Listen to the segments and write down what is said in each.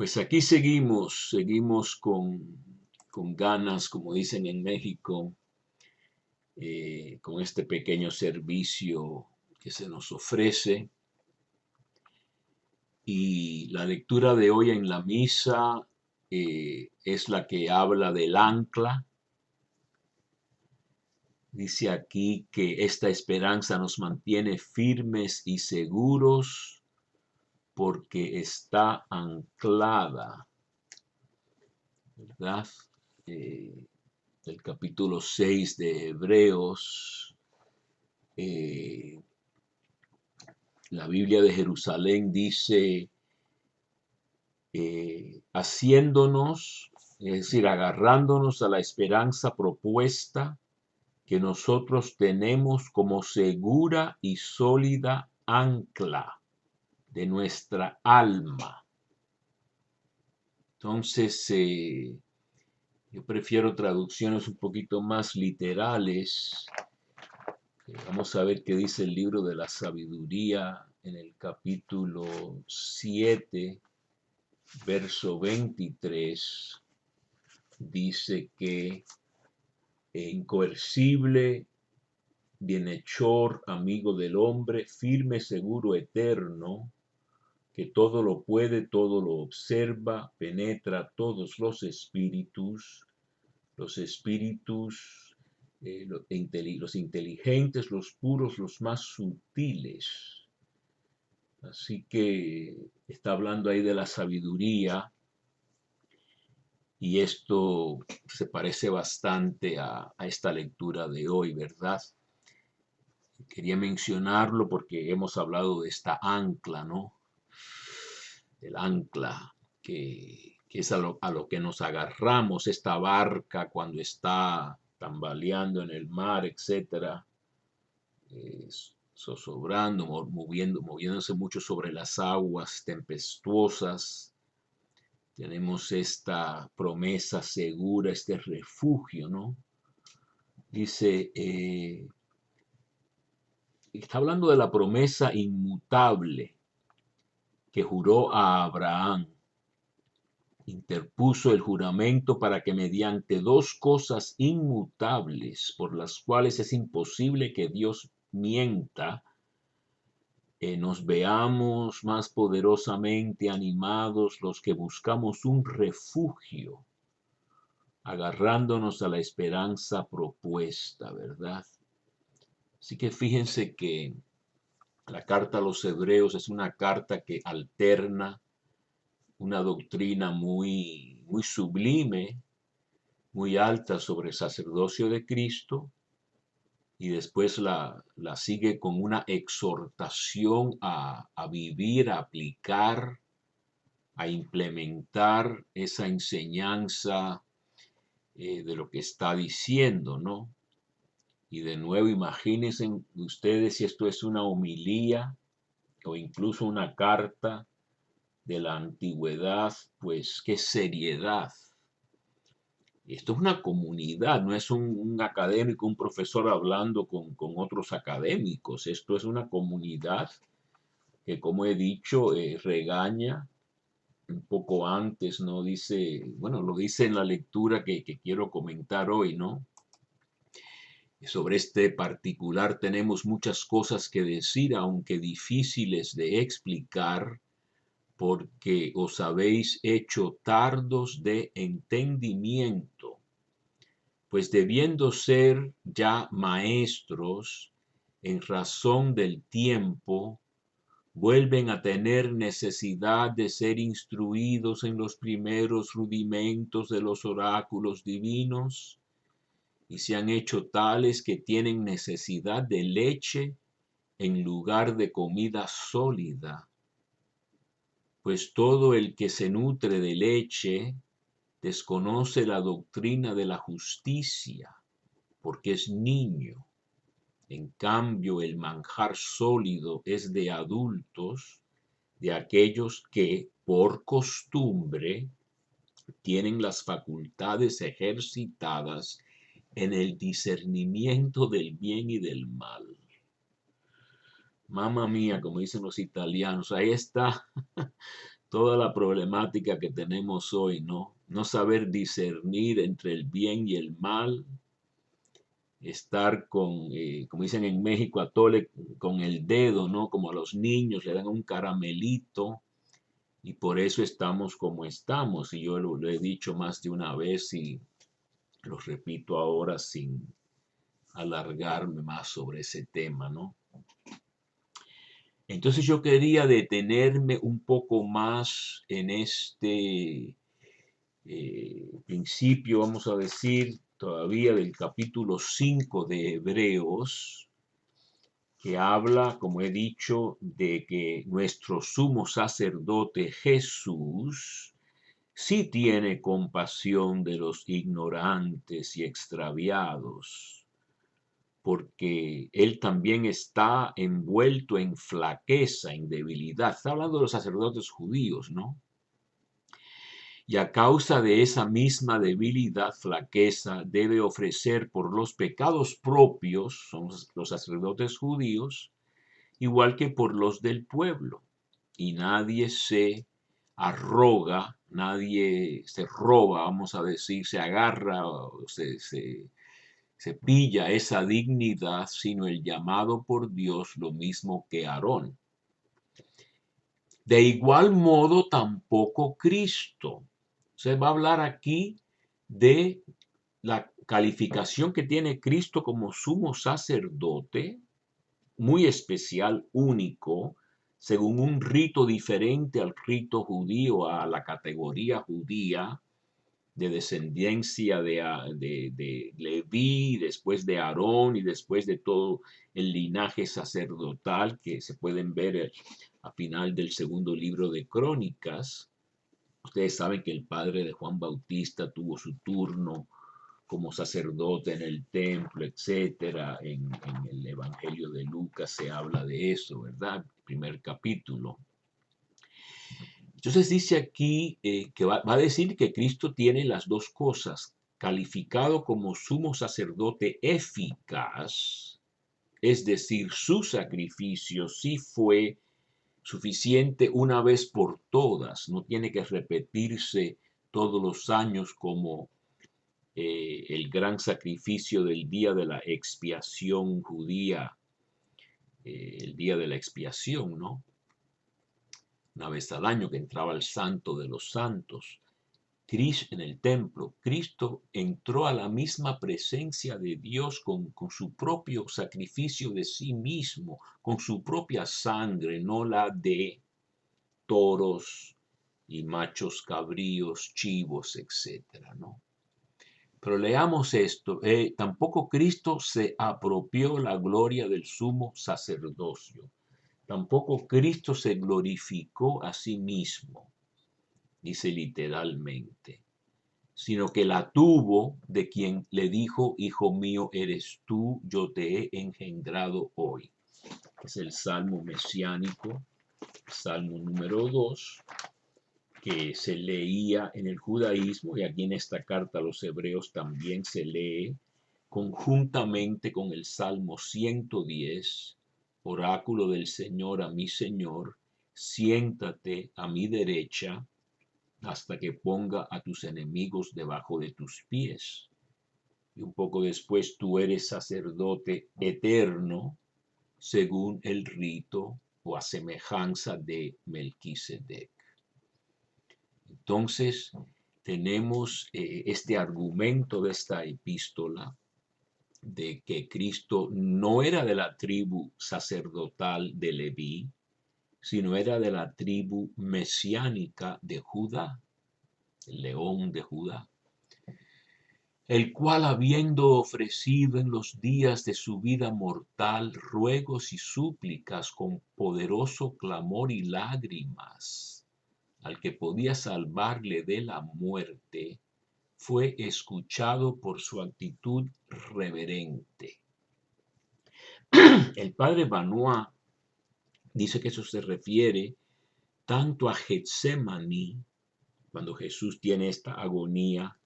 Pues aquí seguimos con ganas, como dicen en México, con este pequeño servicio que se nos ofrece. Y la lectura de hoy en la misa es la que habla del ancla. Dice aquí que esta esperanza nos mantiene firmes y seguros porque está anclada, ¿verdad? El capítulo 6 de Hebreos, eh, la Biblia de Jerusalén dice, haciéndonos, es decir, agarrándonos a la esperanza propuesta que nosotros tenemos como segura y sólida ancla de nuestra alma. Entonces, yo prefiero traducciones un poquito más literales. Vamos a ver qué dice el libro de la sabiduría en el capítulo 7, verso 23. Dice que incoercible, bienhechor, amigo del hombre, firme, seguro, eterno, que todo lo puede, todo lo observa, penetra todos los espíritus, los inteligentes, los puros, los más sutiles. Así que está hablando ahí de la sabiduría y esto se parece bastante a esta lectura de hoy, ¿verdad? Quería mencionarlo porque hemos hablado de esta ancla, ¿no? El ancla que es a lo que nos agarramos, esta barca cuando está tambaleando en el mar, etcétera, zozobrando, moviéndose mucho sobre las aguas tempestuosas. Tenemos esta promesa segura, este refugio, ¿no? Dice, está hablando de la promesa inmutable que juró a Abraham. Interpuso el juramento para que mediante dos cosas inmutables, por las cuales es imposible que Dios mienta, nos veamos más poderosamente animados los que buscamos un refugio, agarrándonos a la esperanza propuesta, ¿verdad? Así que fíjense que la carta a los Hebreos es una carta que alterna una doctrina muy sublime, muy alta sobre el sacerdocio de Cristo, y después la sigue con una exhortación a vivir, a aplicar, a implementar esa enseñanza de lo que está diciendo, ¿no? Y de nuevo, imagínense ustedes si esto es una homilía o incluso una carta de la antigüedad, pues qué seriedad. Esto es una comunidad, no es un académico, un profesor hablando con otros académicos. Esto es una comunidad que, como he dicho, regaña un poco antes, ¿no? Dice, bueno, lo dice en la lectura que quiero comentar hoy, ¿no? Sobre este particular tenemos muchas cosas que decir, aunque difíciles de explicar, porque os habéis hecho tardos de entendimiento, pues debiendo ser ya maestros en razón del tiempo, vuelven a tener necesidad de ser instruidos en los primeros rudimentos de los oráculos divinos, y se han hecho tales que tienen necesidad de leche en lugar de comida sólida. Pues todo el que se nutre de leche desconoce la doctrina de la justicia, porque es niño. En cambio, el manjar sólido es de adultos, de aquellos que, por costumbre, tienen las facultades ejercitadas en el discernimiento del bien y del mal. Mamma mía, como dicen los italianos, ahí está toda la problemática que tenemos hoy, ¿no? No saber discernir entre el bien y el mal, estar con, como dicen en México, atole con el dedo, ¿no? Como a los niños le dan un caramelito y por eso estamos como estamos. Y yo lo he dicho más de una vez y lo repito ahora sin alargarme más sobre ese tema, ¿no? Entonces yo quería detenerme un poco más en este principio, vamos a decir, todavía del capítulo 5 de Hebreos, que habla, como he dicho, de que nuestro sumo sacerdote Jesús sí tiene compasión de los ignorantes y extraviados, porque él también está envuelto en flaqueza, en debilidad. Está hablando de los sacerdotes judíos, ¿no? Y a causa de esa misma debilidad, flaqueza, debe ofrecer por los pecados propios, son los sacerdotes judíos, igual que por los del pueblo. Y nadie se arroga, nadie se roba, vamos a decir, se agarra, se pilla esa dignidad, sino el llamado por Dios, lo mismo que Aarón. De igual modo, tampoco Cristo. Se va a hablar aquí de la calificación que tiene Cristo como sumo sacerdote, muy especial, único, según un rito diferente al rito judío, a la categoría judía, de descendencia de Leví, después de Aarón y después de todo el linaje sacerdotal que se pueden ver a final del segundo libro de Crónicas. Ustedes saben que el padre de Juan Bautista tuvo su turno como sacerdote en el templo, etcétera. En el Evangelio de Lucas se habla de eso, ¿verdad? Primer capítulo. Entonces dice aquí que va a decir que Cristo tiene las dos cosas, calificado como sumo sacerdote eficaz, es decir, su sacrificio sí fue suficiente una vez por todas, no tiene que repetirse todos los años como el gran sacrificio del día de la expiación judía, el día de la expiación, ¿no? Una vez al año que entraba el santo de los santos. En el templo, Cristo entró a la misma presencia de Dios con su propio sacrificio de sí mismo, con su propia sangre, no la de toros y machos cabríos, chivos, etcétera, ¿no? Pero leamos esto, tampoco Cristo se apropió la gloria del sumo sacerdocio, tampoco Cristo se glorificó a sí mismo, dice literalmente, sino que la tuvo de quien le dijo, hijo mío eres tú, yo te he engendrado hoy. Es el salmo mesiánico, salmo número 2, que se leía en el judaísmo y aquí en esta carta a los hebreos también se lee conjuntamente con el salmo 110, oráculo del Señor a mi Señor, siéntate a mi derecha hasta que ponga a tus enemigos debajo de tus pies. Y un poco después, tú eres sacerdote eterno según el rito o a semejanza de Melquisedec. Entonces, tenemos este argumento de esta epístola de que Cristo no era de la tribu sacerdotal de Leví, sino era de la tribu mesiánica de Judá, el león de Judá, el cual habiendo ofrecido en los días de su vida mortal ruegos y súplicas con poderoso clamor y lágrimas, al que podía salvarle de la muerte, fue escuchado por su actitud reverente. El padre Benoit dice que eso se refiere tanto a Getsemaní, cuando Jesús tiene esta agonía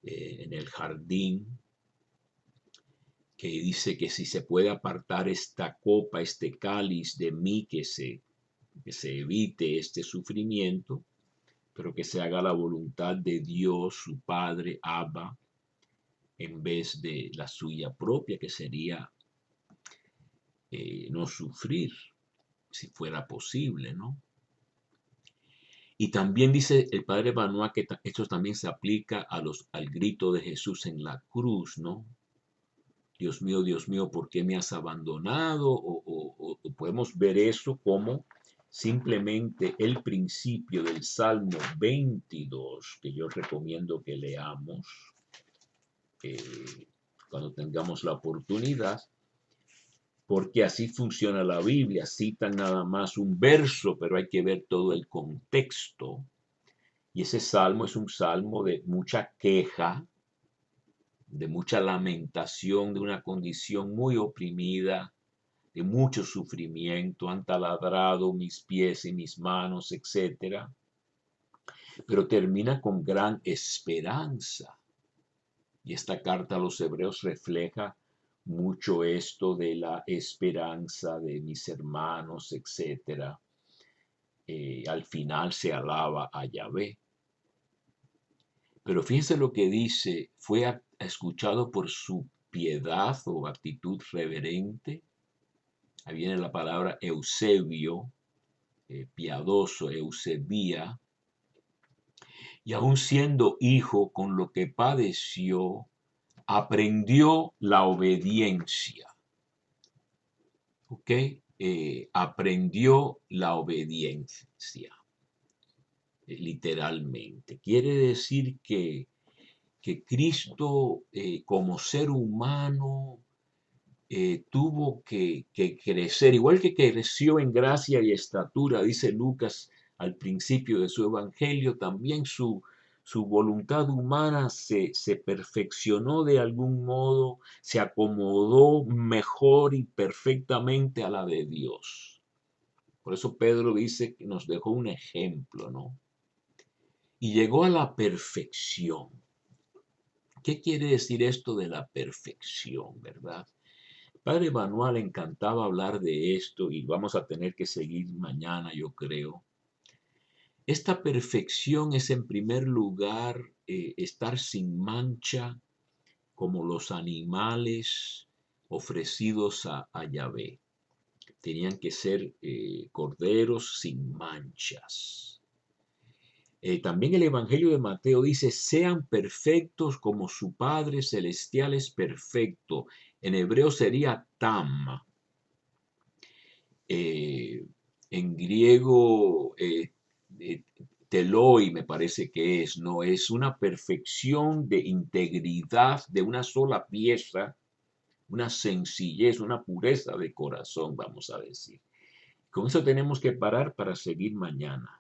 en el jardín, que dice que si se puede apartar esta copa, este cáliz de mí, que se que se evite este sufrimiento, pero que se haga la voluntad de Dios, su Padre, Abba, en vez de la suya propia, que sería no sufrir, si fuera posible, ¿no? Y también dice el padre Benoit que esto también se aplica al grito de Jesús en la cruz, ¿no? Dios mío, ¿por qué me has abandonado? O podemos ver eso como simplemente el principio del Salmo 22, que yo recomiendo que leamos cuando tengamos la oportunidad, porque así funciona la Biblia. Citan nada más un verso, pero hay que ver todo el contexto. Y ese salmo es un salmo de mucha queja, de mucha lamentación, de una condición muy oprimida, de mucho sufrimiento. Han taladrado mis pies y mis manos, etcétera. Pero termina con gran esperanza. Y esta carta a los hebreos refleja mucho esto de la esperanza de mis hermanos, etcétera. Al final se alaba a Yahvé. Pero fíjense lo que dice, fue escuchado por su piedad o actitud reverente. Ahí viene la palabra Eusebio, piadoso, Eusebia. Y aun siendo hijo, con lo que padeció, aprendió la obediencia. ¿Ok? Aprendió la obediencia, literalmente. Quiere decir que Cristo como ser humano tuvo que crecer, igual que creció en gracia y estatura, dice Lucas al principio de su evangelio, también su voluntad humana se perfeccionó de algún modo, se acomodó mejor y perfectamente a la de Dios. Por eso Pedro dice que nos dejó un ejemplo, ¿no? Y llegó a la perfección. ¿Qué quiere decir esto de la perfección, verdad? Padre Manuel le encantaba hablar de esto y vamos a tener que seguir mañana, yo creo. Esta perfección es en primer lugar estar sin mancha como los animales ofrecidos a Yahvé. Tenían que ser corderos sin manchas. También el Evangelio de Mateo dice, sean perfectos como su Padre Celestial es perfecto. En hebreo sería tam. En griego, teloi me parece que es, ¿no? Es una perfección de integridad de una sola pieza, una sencillez, una pureza de corazón, vamos a decir. Con eso tenemos que parar para seguir mañana.